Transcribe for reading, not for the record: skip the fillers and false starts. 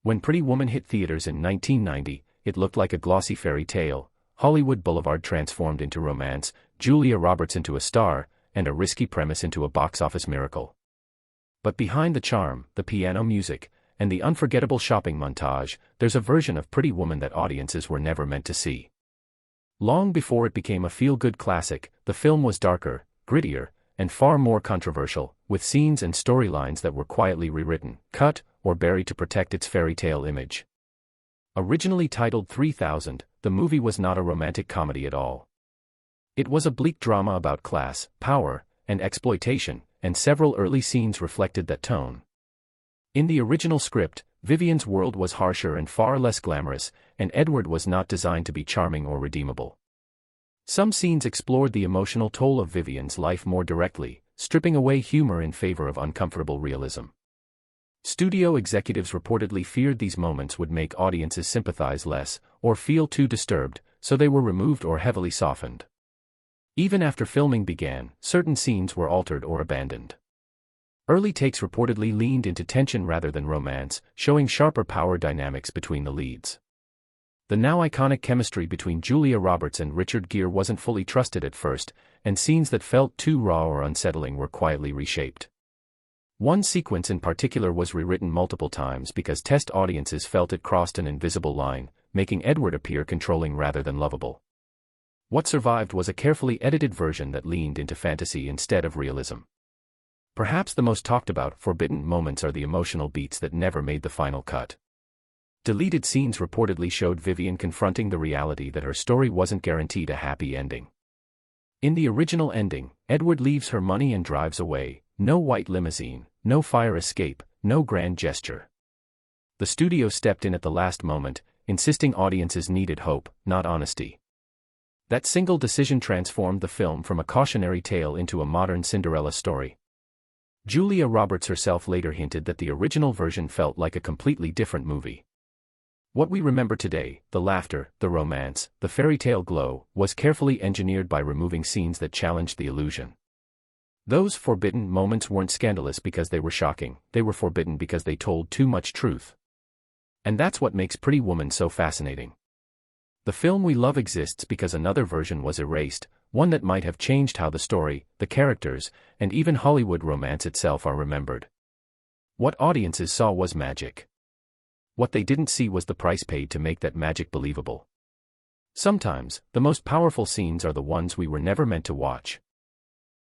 When Pretty Woman hit theaters in 1990, it looked like a glossy fairy tale. Hollywood Boulevard transformed into romance, Julia Roberts into a star, and a risky premise into a box office miracle. But behind the charm, the piano music, and the unforgettable shopping montage, there's a version of Pretty Woman that audiences were never meant to see. Long before it became a feel-good classic, the film was darker, grittier, and far more controversial, with scenes and storylines that were quietly rewritten, cut, or buried to protect its fairy tale image. Originally titled 3000, the movie was not a romantic comedy at all. It was a bleak drama about class, power, and exploitation, and several early scenes reflected that tone. In the original script, Vivian's world was harsher and far less glamorous, and Edward was not designed to be charming or redeemable. Some scenes explored the emotional toll of Vivian's life more directly, stripping away humor in favor of uncomfortable realism. Studio executives reportedly feared these moments would make audiences sympathize less, or feel too disturbed, so they were removed or heavily softened. Even after filming began, certain scenes were altered or abandoned. Early takes reportedly leaned into tension rather than romance, showing sharper power dynamics between the leads. The now iconic chemistry between Julia Roberts and Richard Gere wasn't fully trusted at first, and scenes that felt too raw or unsettling were quietly reshaped. One sequence in particular was rewritten multiple times because test audiences felt it crossed an invisible line, making Edward appear controlling rather than lovable. What survived was a carefully edited version that leaned into fantasy instead of realism. Perhaps the most talked about, forbidden moments are the emotional beats that never made the final cut. Deleted scenes reportedly showed Vivian confronting the reality that her story wasn't guaranteed a happy ending. In the original ending, Edward leaves her money and drives away, no white limousine, no fire escape, no grand gesture. The studio stepped in at the last moment, insisting audiences needed hope, not honesty. That single decision transformed the film from a cautionary tale into a modern Cinderella story. Julia Roberts herself later hinted that the original version felt like a completely different movie. What we remember today, the laughter, the romance, the fairy tale glow, was carefully engineered by removing scenes that challenged the illusion. Those forbidden moments weren't scandalous because they were shocking, they were forbidden because they told too much truth. And that's what makes Pretty Woman so fascinating. The film we love exists because another version was erased, one that might have changed how the story, the characters, and even Hollywood romance itself are remembered. What audiences saw was magic. What they didn't see was the price paid to make that magic believable. Sometimes, the most powerful scenes are the ones we were never meant to watch.